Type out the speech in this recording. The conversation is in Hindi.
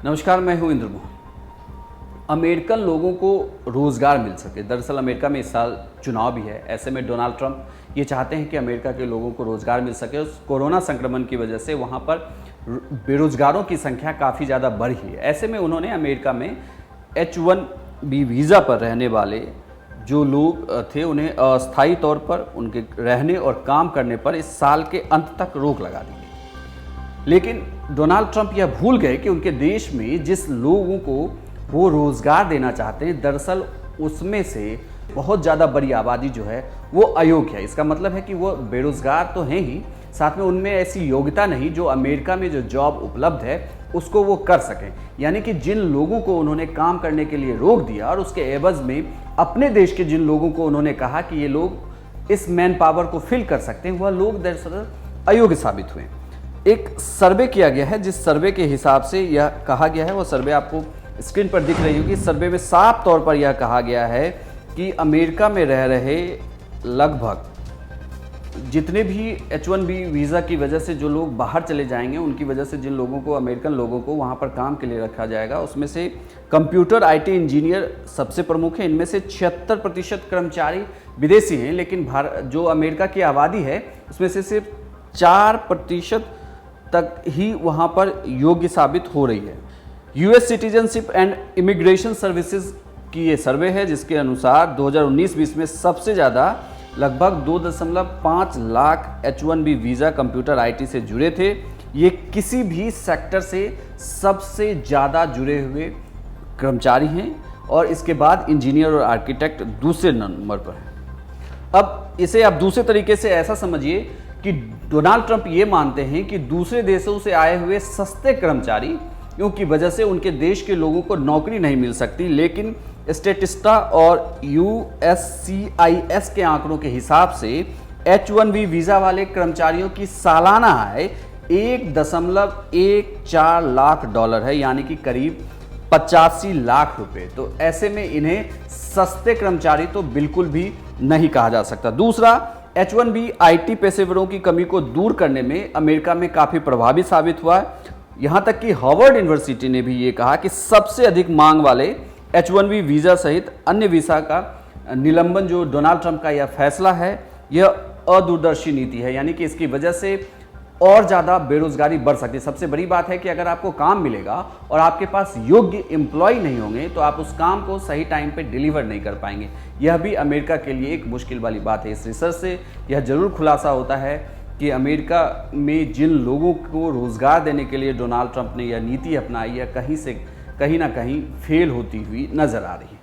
नमस्कार, मैं हूं इंद्र मोहन। अमेरिकन लोगों को रोज़गार मिल सके। दरअसल अमेरिका में इस साल चुनाव भी है। ऐसे में डोनाल्ड ट्रंप ये चाहते हैं कि अमेरिका के लोगों को रोज़गार मिल सके। उस कोरोना संक्रमण की वजह से वहाँ पर बेरोज़गारों की संख्या काफ़ी ज़्यादा बढ़ी है। ऐसे में उन्होंने अमेरिका में H-1B वीज़ा पर रहने वाले जो लोग थे उन्हें अस्थायी तौर पर उनके रहने और काम करने पर इस साल के अंत तक रोक लगा दी गई। लेकिन डोनाल्ड ट्रंप यह भूल गए कि उनके देश में जिस लोगों को वो रोज़गार देना चाहते हैं, दरअसल उसमें से बहुत ज़्यादा बड़ी आबादी जो है वो अयोग्य है। इसका मतलब है कि वो बेरोज़गार तो हैं ही, साथ में उनमें ऐसी योग्यता नहीं जो अमेरिका में जो जॉब उपलब्ध है उसको वो कर सकें। यानी कि जिन लोगों को उन्होंने काम करने के लिए रोक दिया और उसके एवज़ में अपने देश के जिन लोगों को उन्होंने कहा कि ये लोग इस मैन पावर को फिल कर सकते हैं, वह लोग दरअसल अयोग्य साबित हुए। एक सर्वे किया गया है, जिस सर्वे के हिसाब से यह कहा गया है, वो सर्वे आपको स्क्रीन पर दिख रही होगी। सर्वे में साफ तौर पर यह कहा गया है कि अमेरिका में रह रहे लगभग जितने भी H-1B वीज़ा की वजह से जो लोग बाहर चले जाएंगे, उनकी वजह से जिन लोगों को, अमेरिकन लोगों को वहाँ पर काम के लिए रखा जाएगा, उसमें से कंप्यूटर IT इंजीनियर सबसे प्रमुख है। इनमें से 76% कर्मचारी विदेशी हैं, लेकिन जो अमेरिका की आबादी है उसमें से सिर्फ 4% तक ही वहाँ पर योग्य साबित हो रही है। US citizenship and immigration services की ये सर्वे है, जिसके अनुसार 2019-20 में सबसे ज़्यादा लगभग 2.5 lakh H-1B visa computer IT से जुड़े थे। ये किसी भी सेक्टर से सबसे ज़्यादा जुड़े हुए कर्मचारी हैं और इसके बाद इंजीनियर और आर्किटेक्ट दूसरे नंबर पर हैं। अब इसे आप दूसरे तरीके से ऐसा समझिए कि डोनाल्ड ट्रंप ये मानते हैं कि दूसरे देशों से आए हुए सस्ते कर्मचारी की वजह से उनके देश के लोगों को नौकरी नहीं मिल सकती, लेकिन स्टेटिस्टा और USCIS के आंकड़ों के हिसाब से H-1B वीज़ा वाले कर्मचारियों की सालाना आय 1.14 लाख डॉलर है, यानी कि करीब 85 लाख रुपए। तो ऐसे में इन्हें सस्ते कर्मचारी तो बिल्कुल भी नहीं कहा जा सकता। दूसरा, H-1B IT पेशेवरों की कमी को दूर करने में अमेरिका में काफ़ी प्रभावी साबित हुआ है। यहाँ तक कि हार्वर्ड यूनिवर्सिटी ने भी ये कहा कि सबसे अधिक मांग वाले H-1B वीज़ा सहित अन्य वीज़ा का निलंबन जो डोनाल्ड ट्रंप का यह फैसला है, यह अदूरदर्शी नीति है। यानी कि इसकी वजह से और ज़्यादा बेरोजगारी बढ़ सकती है। सबसे बड़ी बात है कि अगर आपको काम मिलेगा और आपके पास योग्य एम्प्लॉय नहीं होंगे तो आप उस काम को सही टाइम पे डिलीवर नहीं कर पाएंगे। यह भी अमेरिका के लिए एक मुश्किल वाली बात है। इस रिसर्च से यह जरूर खुलासा होता है कि अमेरिका में जिन लोगों को रोज़गार देने के लिए डोनाल्ड ट्रंप ने यह नीति अपनाई है, कहीं ना कहीं फेल होती हुई नजर आ रही है।